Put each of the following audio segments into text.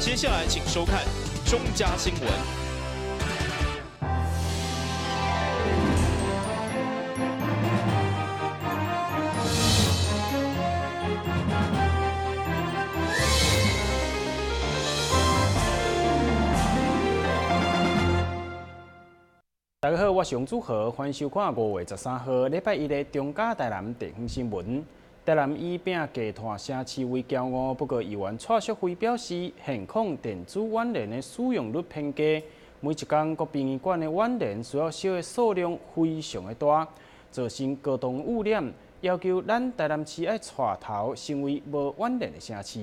接下来请收看中嘉新闻。大家好，我是杨祖豪，欢迎收看5月13号礼拜一的中嘉台南地方新闻。台南以饼集团城市为骄傲，不过议员蔡淑惠表示，现况电子碗联的使用率偏低，每一天各殡仪馆的碗联需要烧的数量非常的大，造成高度污染，要求咱台南市要带头成为无碗联的城市。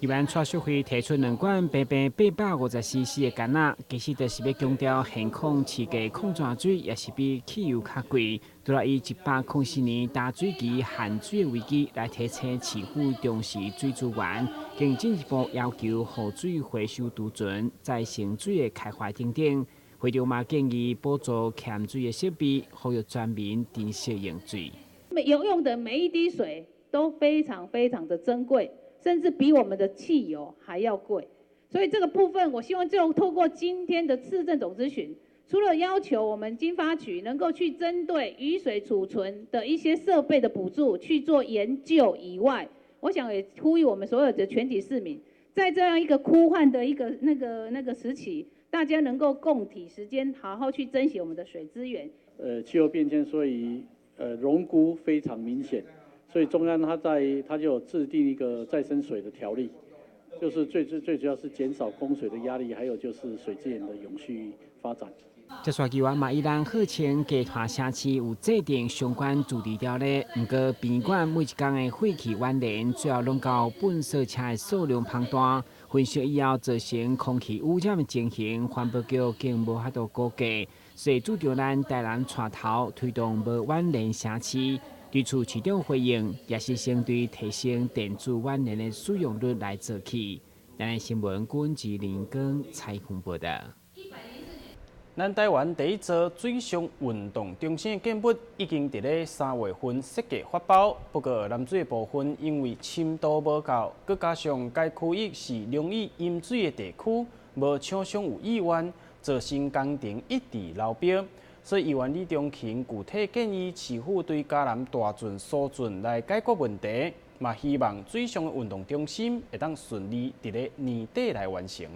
议员蔡淑惠提出两罐白白850cc 的干仔，其实就是要强调现况市价矿泉水也是比汽油较贵，都来以104年大水期限水的危机来提醒市府重视水资源，更进一步要求河水回收储存、再生水的开发等等。会中嘛建议补助欠水的设备，呼吁全民珍惜用水。游用的每一滴水都非常的珍贵。甚至比我们的汽油还要贵，所以这个部分，我希望就透过今天的市政总咨询，除了要求我们经发局能够去针对雨水储存的一些设备的补助去做研究以外，我想也呼吁我们所有的全体市民，在这样一个枯旱的一个那个时期，大家能够共体时间，好好去珍惜我们的水资源。气候变迁，所以荣枯非常明显。所以中央它就有制定一个再生水的条例，就是最主要是减少供水的压力，还有就是水资源的永续发展。这选议员嘛依然号称集团城市有制定相关主题条例，不过殡仪馆每一天的废弃碗联最后拢到粪扫车的数量庞大，分析以后造成空气污染的情形，环保局竟无法度估计，所以主张咱台南带头推动无碗联城市。对此，市长回应也是先对提升电子碗联的使用率来做起。台南新闻管制林根采访报道。咱台湾第一座水上运动中心的建物已经伫咧3月份设计发包，不过南水的部分因为深度无够，佮加上该区域是容易淹水的地区，无厂商有意愿，造成工程一直流标。所以，议员李中勤具体建议市府对嘉南大圳、疏浚来解决问题，嘛希望水上的运动中心会当顺利伫咧年底来完成。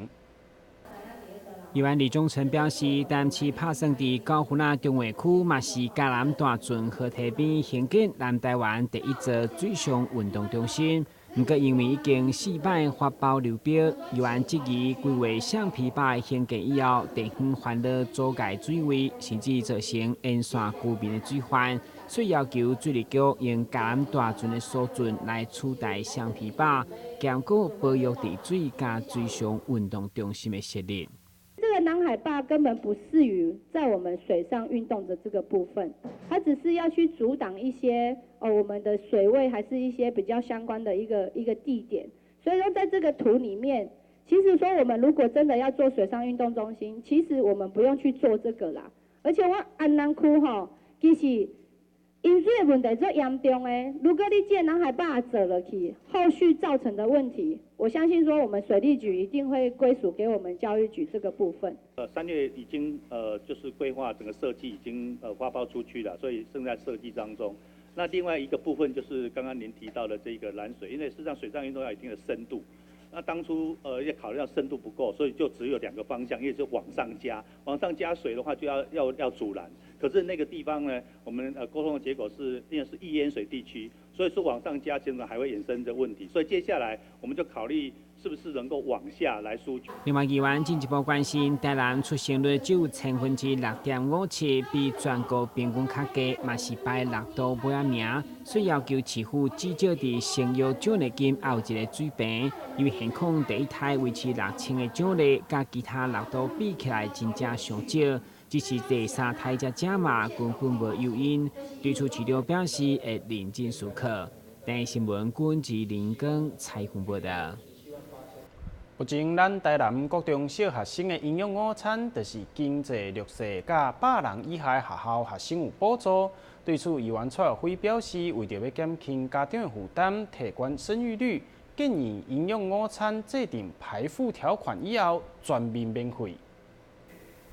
议员李宗成表示，淡市拍算伫高湖那中华区，嘛是嘉南大圳河堤边兴建南台湾第一座水上运动中心。不过，因为已经4摆发包流标，议员质疑规划橡皮坝兴建以后，地方烦恼阻盖水位，甚至造成沿线居民的水患，所以要求水利局用嘉南大圳的疏浚来取代橡皮坝，兼顾保育地水加水上运动中心的设立。这个南海坝根本不适于在我们水上运动的这个部分，它只是要去阻挡一些我们的水位，还是一些比较相关的一个地点。所以说，在这个图里面，其实说我们如果真的要做水上运动中心，其实我们不用去做这个啦。而且我安南区其实淹水的问题最严重的，如果你这南海坝走了去，后续造成的问题，我相信说我们水利局一定会归属给我们教育局这个部分。3月已经就是规划整个设计已经发包出去了，所以正在设计当中。那另外一个部分就是刚刚您提到的这个蓝水，因为事实上水上运动要一定的深度。那当初要考虑到深度不够，所以就只有2个方向，一个是往上加水的话就要阻拦。可是那个地方呢，我们沟通的结果是，因为是易淹水地区，所以说往上加，现在还会衍生的问题。所以接下来我们就考虑是不是能够往下来疏解。另外，议员进一步关心，台南出生率只有6.57%，比全国平均较低，嘛是排6都尾仔名，所以要求市府至少伫生育奖励金也有一个水平，因为现况第一胎维持6000的奖励，甲其他6都比起来真正上少。只是第3胎才正嘛，根本无诱因。对此，市长表示会认真思考。台新闻管制林根采访报道。目前，咱台南国中小学生的营养午餐，就是经济弱势甲100人以下的学校学生有补助。对此，议员蔡耀辉表示，为着要减轻家长的负担，提高生育率，建议营养午餐制定排付条款以后全面免费。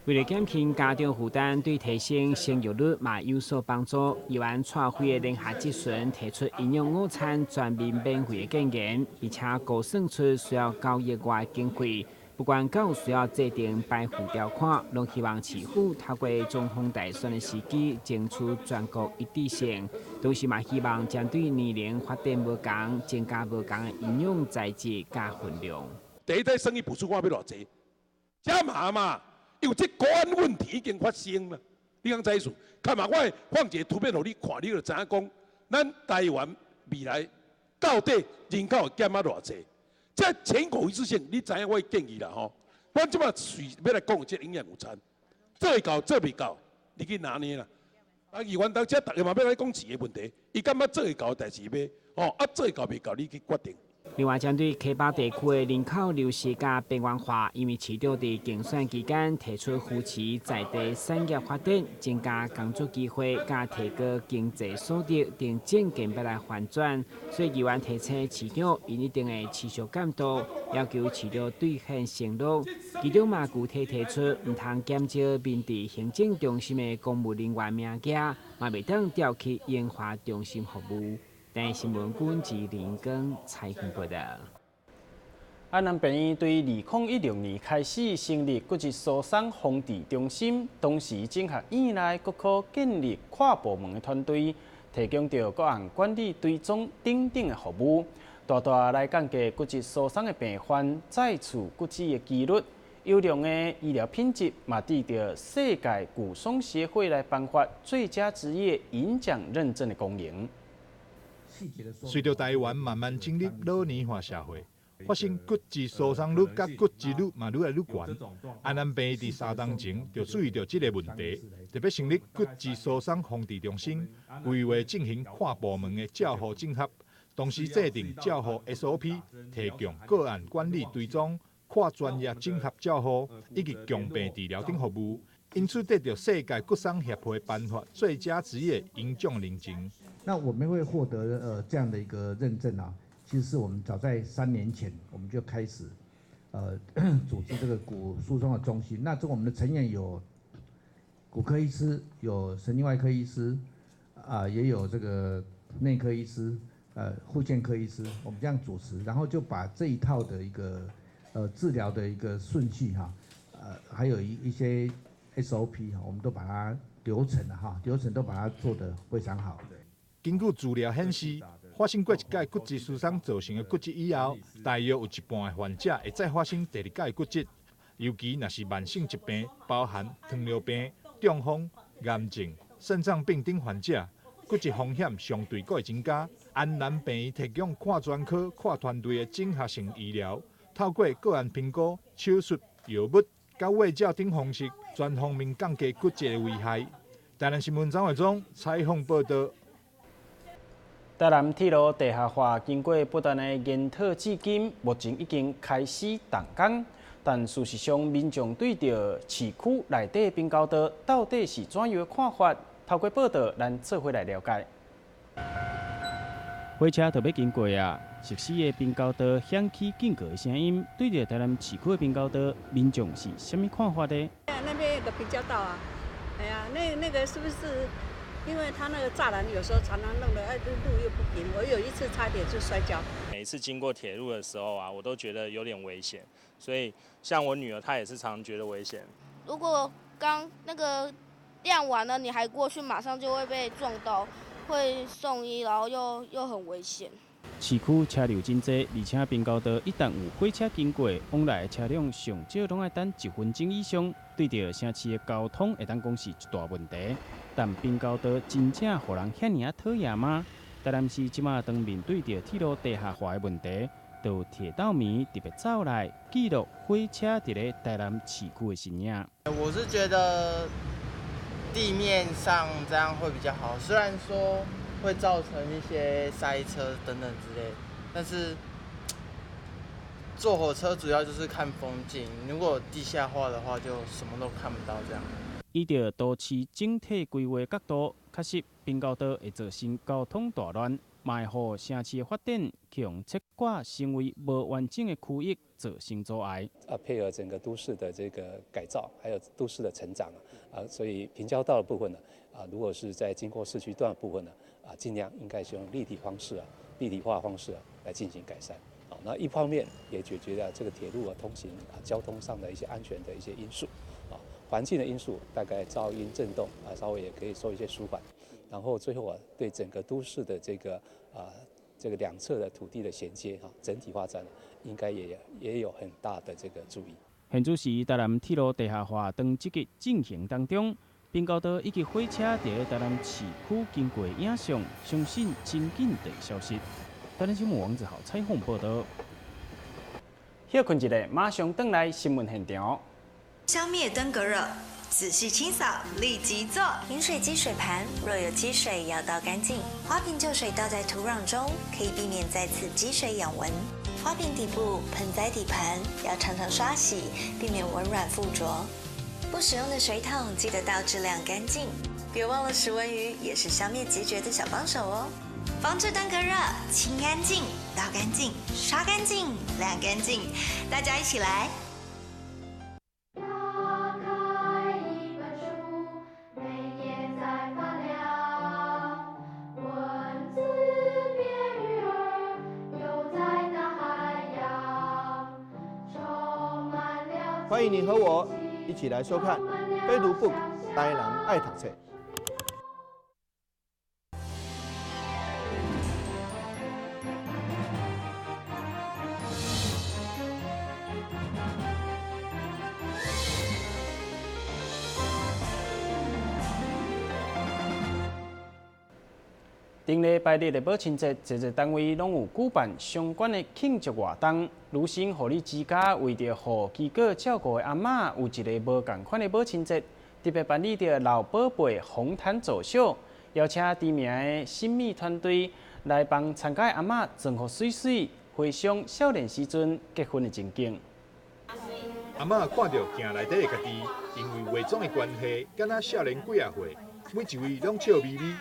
为了减轻家长负担，对提升生育率嘛有所帮助。宜兰创会的联合集群提出营养午餐全面免费的建言，而且估算出需要9亿外经费。不管有需要制定排付条款，拢希望市府透过总统大选的时机，争取全国一致性。同时嘛，希望针对年龄发展无同，增加无同的营养材质加分量。第一代生育补助款要偌济？加码嘛，因为这国安问题已经发生了。你讲知事，看嘛，我放一个图片互你看，你就知影讲，咱台湾未来到底人口减啊偌济？这全国一致性，你知影我的建议啦吼。我即马随要来讲这营养午餐，做会到做未到，你去拿捏啦。啊，议员当这大家嘛要来讲钱的问题，伊感觉做会到代志要，做会到未到你去决定。另外，针对溪北地区的人口流失加边缘化，因为市长在竞选期间提出扶持在地产业发展、增加工作机会、加提高经济所得等政见要来反转，所以议员提醒市长用一定的持续监督，要求市长兑现承诺。其中嘛具体提出，唔通减少面对行政中心的公务人员名额，嘛袂当调去研发中心服务。但新闻官及林根采访报道。安南病院对2016年开始成立骨质疏松防治中心，同时整合院内各科建立跨部门的团队，提供着个案管理、追踪等等的服务，大大来降低骨质疏松的病患再次骨折的几率。优良的医疗品质，嘛得到世界骨松协会来颁发最佳职业演讲认证的功能。随着台湾慢慢进入老年化社会，发生骨质疏松率甲骨折率嘛愈来愈悬。安南病院伫3年前就注意到这个问题，特别成立骨质疏松防治中心，规划进行跨部门的照护整合，同时制定照护 SOP， 提供个案管理追踪、跨专业整合照护以及共病治疗等服务。因此得到世界骨松协会颁发最佳职业演讲认证。那我们会获得这样的一个认证啊，其实是我们早在3年前我们就开始组织这个骨疏松的中心。那这我们的成员有骨科医师，有神经外科医师，也有这个内科医师，复健科医师，我们这样主持，然后就把这一套的一个治疗的一个顺序哈，还有一些 SOP 哈，我们都把它流程都把它做得非常好。根据资料显示，发生过一届骨质疏松造成的骨折以后，大约有一半的患者会再发生第2届骨折，尤其若是慢性疾病，包含糖尿病、中风、癌症、肾脏病等患者，骨折风险相对会增加。安南病院提供跨专科、跨团队的整合性医疗，透过个案评估、手术、药物、到卫教等方式，全方面降低骨折的危害。台南新闻张伟忠采访报道。台南铁路地下化经过不断的研讨至今，目前已经开始动工。但事实上，民众对着市区内底滨高道到底是怎样的看法？透过报道，咱做伙来了解。火车特别经过啊，熟悉的滨高道响起警告的声音。对着台南市区的滨高道，民众是什么看法呢？那边有个平交道啊，哎呀，那个是不是？因为他那个栅栏有时候常常弄得，路又不平，我有一次差点就摔跤。每一次经过铁路的时候啊，我都觉得有点危险，所以像我女儿她也是常觉得危险。如果刚那个亮完了，你还过去，马上就会被撞到，会送医，然后又很危险。市区车流真多，而且滨高道一旦有火车经过，往来的车辆上少拢要等1分钟以上，对着城市的交通会当讲是一大问题。但滨高道真正互人遐尔讨厌吗？台南市即马当面对着铁路地下化的问题，就铁道迷特别走来记录火车伫咧台南市区的身影。我是觉得地面上这样会比较好，虽然说会造成一些塞车等等之类，但是坐火车主要就是看风景，如果地下化的话，就什么都看不到这样。依照都市整体规划角度，确实并高岛会造成交通大乱，卖互城市的发展向切割成为无完整的区域造成阻碍。配合整个都市的这个改造，还有都市的成长所以平交道的部分呢，如果是在经过市区段的部分呢，尽量应该是用立体化方式来进行改善。那一方面也解决了这个铁路通行交通上的一些安全的一些因素，环境的因素大概噪音震动稍微也可以受一些舒缓。然后最后对整个都市的这个两侧的土地的衔接整体发展应该也有很大的这个注意。现主是台南铁路地下化đang积极进行当中，并高岛以及火车在台南市区经过影像，相信真紧的消息。台南新闻王子豪采访报道。休困一下，马上回来新闻现场。消灭登革热，仔细清扫，立即做。饮水机水盘若有积水，要倒干净。花瓶旧水倒在土壤中，可以避免再次积水养蚊。花瓶底部、盆栽底盘要常常刷洗，避免蚊卵附着。不使用的水桶记得倒质量干净。别忘了食蚊鱼也是消灭孑孓的小帮手哦。防治登革热，清干净、倒干净、刷干净、晾干净，大家一起来。欢迎你和我一起来收看《飞读 Book》台南爱读册。顶礼拜日的母亲节，各个单位拢有举办相关的庆祝活动。如新护理之家为着互机构照顾的阿嬷有一个无共款的母亲节，特别办理着老宝贝红毯走秀，邀请知名的新美团队来帮参加的阿嬷装好水水，回想少年时阵结婚的情景。阿嬷看到镜内底的家己，因为化妆的关系，敢若少年几啊岁，每一位拢笑眯眯。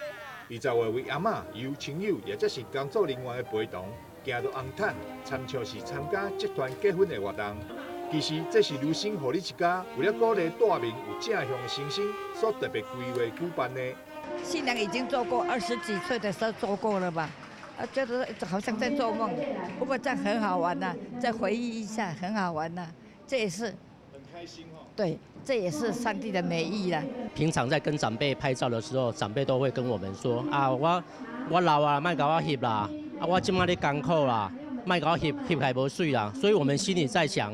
20月为阿嬷由亲友也则是工作人员的陪同，行到红毯，参像是参加集团结婚的活动。其实这是如新护理一家为了鼓励大明有正向的新生，所特别规划举办的。新娘已经做过20几岁的时候做过了吧？觉得好像在做梦，不过这样很好玩呐，再回忆一下很好玩呐，这也是很开心哦。对。这也是上帝的美意啦。平常在跟长辈拍照的时候，长辈都会跟我们说啊，我老啊，莫搞我翕啦，我今麦咧艰苦啦，莫搞我翕还无水啦。所以我们心里在想，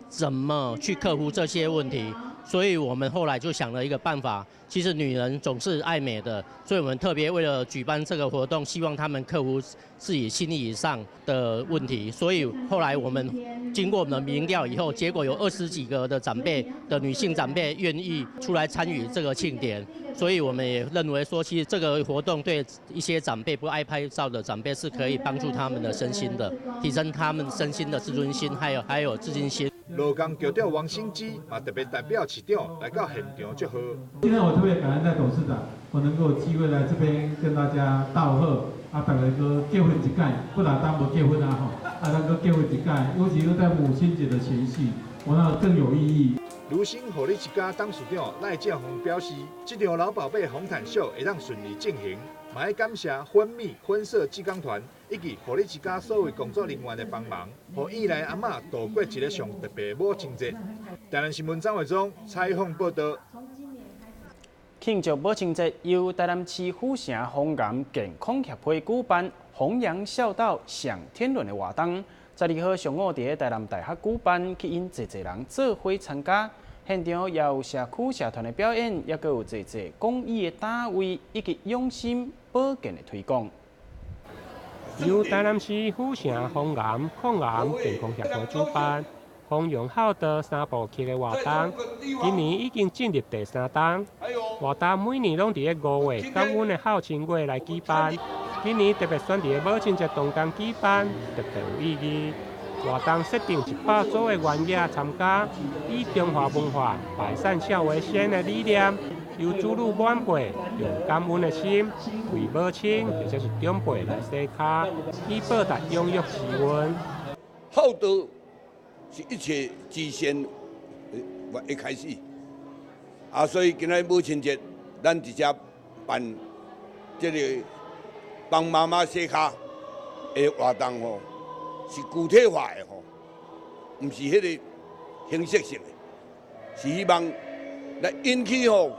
怎么去克服这些问题。所以我们后来就想了一个办法，其实女人总是爱美的，所以我们特别为了举办这个活动，希望她们克服自己心理上的问题。所以后来我们经过我们的民调以后，结果有20几个的长辈的女性长辈愿意出来参与这个庆典，所以我们也认为说，其实这个活动对一些长辈不爱拍照的长辈是可以帮助他们的身心的，提升他们身心的自尊心，还有自信心。罗工局长王新基也特别代表市长来到现场祝贺。今天我特别感恩在董事长，我能够有机会来这边跟大家道贺，大家哥结婚一届，不然当无结婚啊吼，大家哥结婚一届，尤其是在母亲节的前夕，我那更有意义。如新护理一家董事长赖建宏表示，这场老宝贝红毯秀会让顺利进行，嘛要感谢婚蜜婚摄志工团以及护理一家所有工作人员的帮忙，让伊来阿嬷度过一个上特别母亲节。台南新闻张伟忠采访报道。庆祝母亲节，由台南市府城红岩健康协会举办弘扬孝道、享天伦的活动。12号上午伫台南大学举办，吸引侪人做伙参加。现场也有社区社团的表演，也佮有侪公益的单位以及用心保健的推广。由台南市府城红岩抗癌健康协会主办，弘扬孝道3部曲的活动，今年已经进入第3档。活动每年拢伫5月感恩的孝亲月来举办，今年特别选伫母亲节当天举办，特别有意义。活动设定100组的原野参加，以中华文化百善孝为先的理念，由子女晚辈用感恩的心为母亲或者是长辈来洗脚，以表达养育之恩。孝道是一切之先的开始，所以今仔母亲节，咱直接办这个帮妈妈洗脚的活动吼，是具体化的吼，唔是迄个形式性的，是希望来引起吼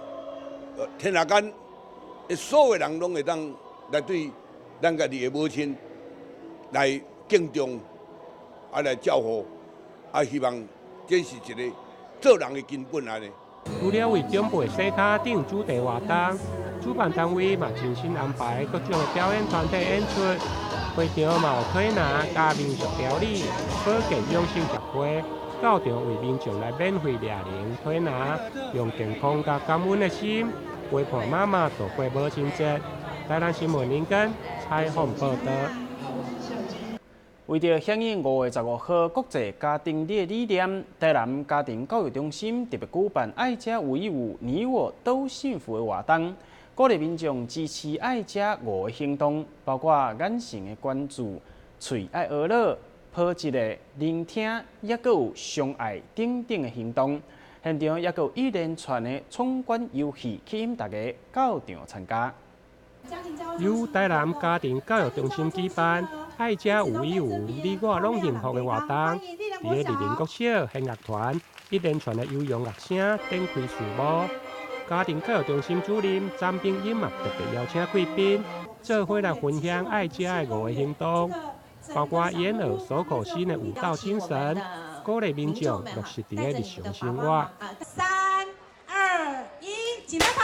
天下间的所有人拢会当来对咱家己的母亲来敬重，来照顾，希望这是一个做人的根本安尼。除了为长辈洗脚等主题活动，主办单位嘛精心安排各种的表演团体演出。会场嘛有推拿、加民俗调理、保健养生协会，到场为民众来免费抓铃推拿，用健康加感恩的心陪伴妈妈度过母亲节。台南新闻林根采访报道。为着响应5月15号国际家庭日的理念，台南家庭教育中心特别举办“爱家5一5，你我都幸福”的活动。鼓励民众支持爱家5个行动，包括眼神的关注、嘴爱呵乐、抱一个、聆听，也佫有相爱等等的行动。现场也佫有一连串的闯关游戏，吸引大家到场参加。由台南家庭教育中心举办“爱家5一5，你我拢幸福”的活动，伫个丽林国小弦乐团一连串的悠扬乐声展开序幕。家庭教育中心主任詹炳英嘛特别邀请贵宾，做伙来分享爱家的5个行动，包括演耳手口心的舞蹈精神，鼓励民众落实伫个日常生活。3、2、1，起来排！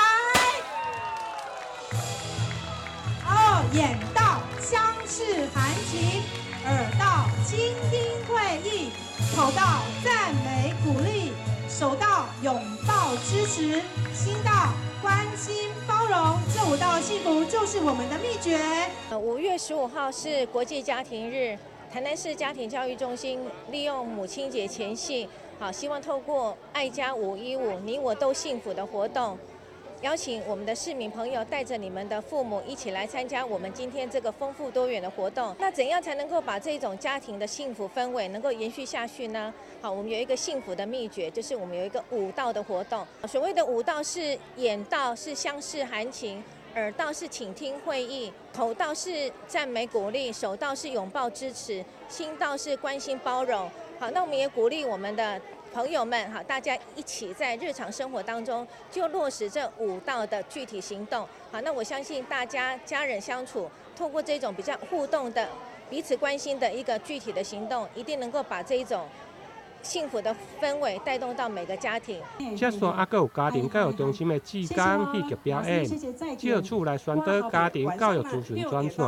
眼到相视含情，耳到倾听会意，口到赞美鼓励，手到拥抱支持，心到关心包容。这5道幸福就是我们的秘诀。5月15号是国际家庭日，台南市家庭教育中心利用母亲节前夕，希望透过爱家5一5，你我都幸福的活动。邀请我们的市民朋友带着你们的父母一起来参加我们今天这个丰富多元的活动。那怎样才能够把这种家庭的幸福氛围能够延续下去呢？好，我们有一个幸福的秘诀，就是我们有一个5道的活动。所谓的5道是眼到是相视含情，耳到是倾听会意，口到是赞美鼓励，手到是拥抱支持，心到是关心包容。好，那我们也鼓励我们的朋友们，大家一起在日常生活当中就落实这5道的具体行动。好，那我相信大家家人相处，透过这种比较互动的、彼此关心的一个具体的行动，一定能够把这一种幸福的氛围带动到每个家庭。接线还有家庭教育中心的志工戏剧表演，借此来宣导家庭教育资讯专线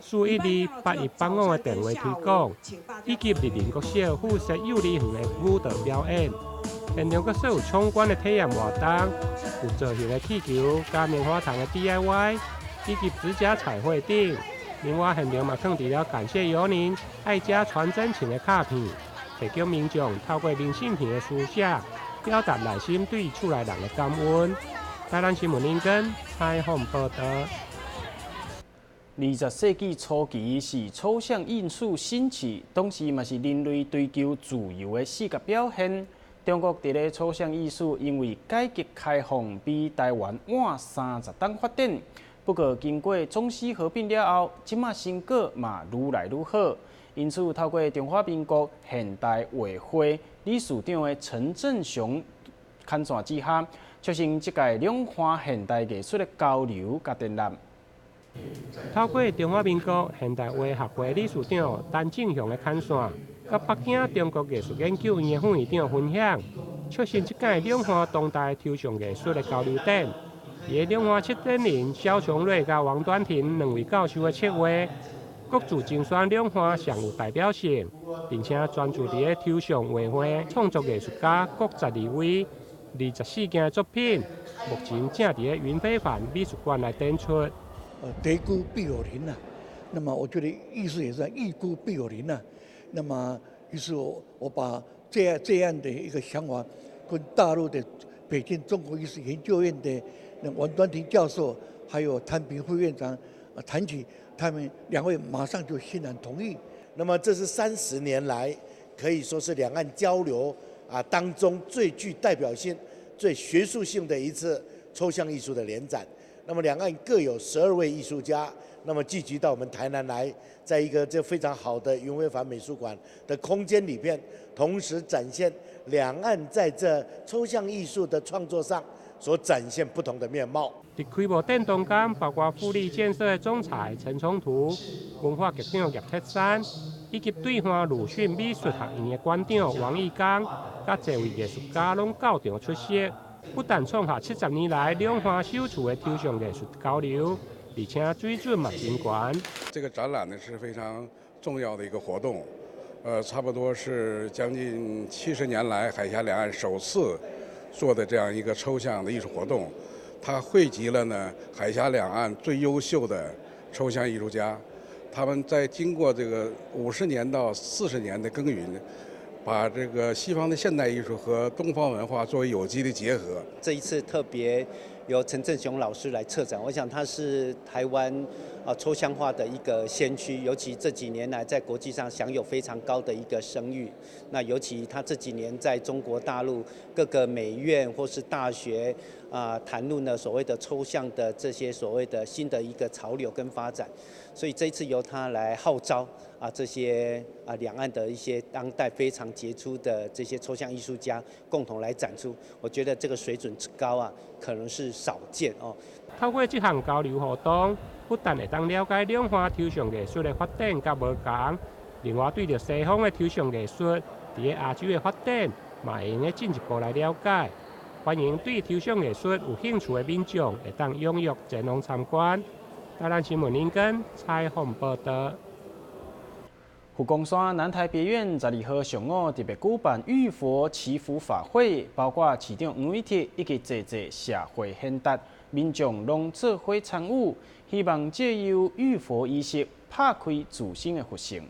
4128185的电话推广，以及丽林国小附设幼儿园的舞蹈表演。现场佫有闯关的体验活动，有造型的气球、嘉年华糖的 DIY， 以及指甲彩绘等。另外，现场嘛放置了感谢有您、爱家传真情的卡片。提供民众透过明信片的书写，表达内心对厝内人的感恩。台南新闻林根采访报道。20世纪初期是抽象艺术兴起，同时嘛是人类追求自由的视觉表现。中国伫个抽象艺术因为改革开放比台湾晚30档发展，不过经过中西合并了后，即马成果嘛愈来愈好。因此，透过中华民国现代画会理事长的陈振雄牵线之下，促成这届两岸现代艺术的交流甲展览。透过中华民国现代画学会理事长陈振雄的牵线，甲北京中国艺术研究院的副院长分享，促成这届两岸当代抽象艺术的交流展。伫个两岸策展人肖琼瑞甲王端平2位教授的策划。各自精选两岸上有代表性，并且专注伫个抽象画画创作艺术家各12位，24件作品，目前正伫个云飞帆美术馆来展出。得孤必有邻呐，那么我觉得艺术也是一孤必有邻呐。那么，于是我把这样的一个想法，跟大陆的北京中国艺术研究院的王端庭教授还有谭平副院长谈起，他们2位马上就欣然同意。那么这是30年来可以说是两岸交流当中最具代表性、最学术性的一次抽象艺术的联展。那么两岸各有12位艺术家，那么聚集到我们台南来，在一个这非常好的云威凡美术馆的空间里边，同时展现两岸在这抽象艺术的创作上所展现不同的面貌。在开幕典当中，包括富力建设的总裁陈冲图、文化局长叶铁山，以及对花鲁迅美术学院的馆长王义刚，甲侪位艺术家拢到场出席。不但创下70年来两岸首次的抽象艺术交流，而且水准嘛真高。这个展览呢是非常重要的一个活动，差不多是将近70年来海峡两岸首次做的这样一个抽象的艺术活动。它汇集了呢海峡两岸最优秀的抽象艺术家，他们在经过这个50年到40年的耕耘，把这个西方的现代艺术和东方文化作为有机的结合。这一次特别由陈正雄老师来策展，我想他是台湾抽象画的一个先驱，尤其这几年来在国际上享有非常高的一个声誉。那尤其他这几年在中国大陆各个美院或是大学谈论了所谓的抽象的这些所谓的新的一个潮流跟发展，所以这一次由他来号召这些两岸的一些当代非常杰出的这些抽象艺术家共同来展出，我觉得这个水准之高可能是少见哦。透过这项交流活动，不但会当了解两岸抽象艺术的发展甲无同，另外对着西方的抽象艺术伫亚洲的发展，嘛会用个进一步来了解。欢迎对抽象艺术有兴趣的民众会当踊跃前往参观。台南新闻林根采访报道。佛光山南台别院12号上午特别举办浴佛祈福法会，包括市长黄伟哲以及侪社会贤达、民众拢做伙参与，希望借由浴佛仪式拍开自身的佛性。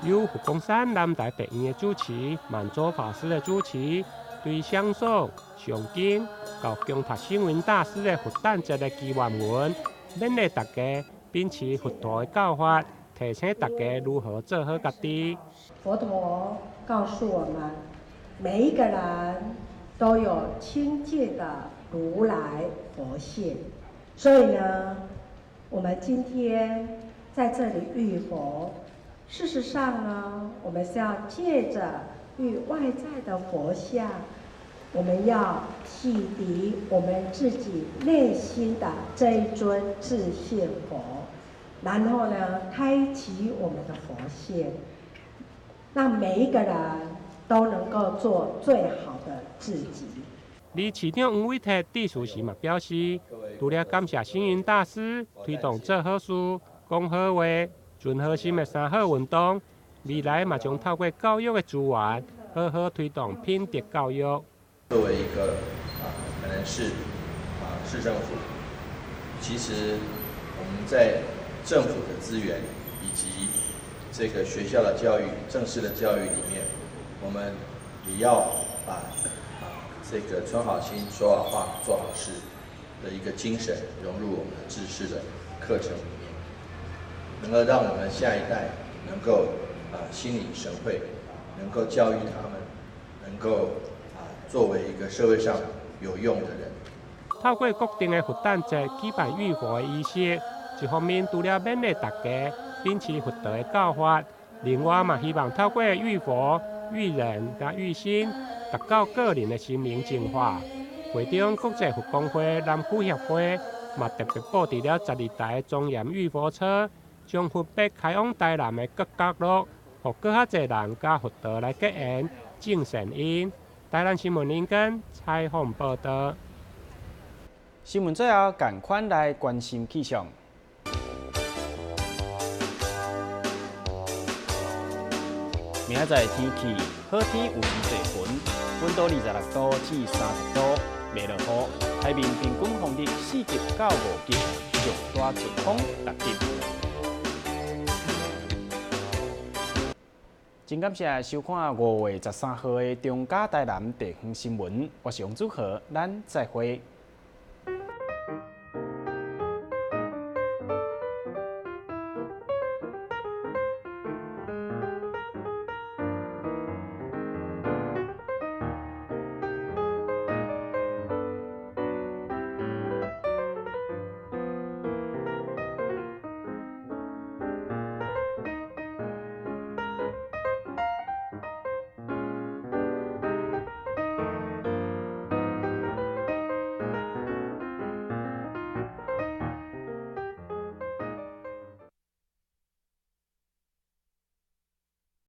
由佛光山南台别院的主持满洲法师的主持，对上颂、诵经、到供读星云大师的佛诞节的祈愿文，勉励大家秉持佛陀的教法。提醒大家如何做好家己。佛陀告诉我们，每一个人都有清净的如来佛性，所以呢，我们今天在这里浴佛，事实上呢，我们是要借着与外在的佛像，我们要洗涤我们自己内心的这一尊自性佛。然后呢，开启我们的佛性，让每一个人都能够做最好的自己。而市长黄伟哲致辞时嘛表示，除了感谢星云大师推动做好事、讲好话、存好心的3好运动，未来嘛将透过教育的资源，好好推动品德教育。作为一个可能是市政府，其实我们在政府的资源以及这个学校的教育、正式的教育里面，我们也要把这个存好心、说好话、做好事的一个精神融入我们的知识的课程里面，能够让我们下一代能够心领神会，能够教育他们，能够作为一个社会上有用的人。透过固定的佛诞节举办浴佛的仪式。一方面，除了勉励大家秉持佛陀的教法，另外嘛，希望透过浴佛、浴人甲浴心，达到个人的心灵净化。会中国际佛光会南区协会嘛特别布置了12台庄严浴佛车，将佛笔开往台南的各角落，让更较侪人甲佛陀来结缘、种善因。台南新闻林根采访报道。新闻最后，赶快来关心气象。明仔载天气好天有时多云，温度26度至30度，袂落雨。海面平均风力4级到5级，上大阵风6级。真感谢收看5月13号的中嘉台南地方新闻，我是王祖和，咱再会。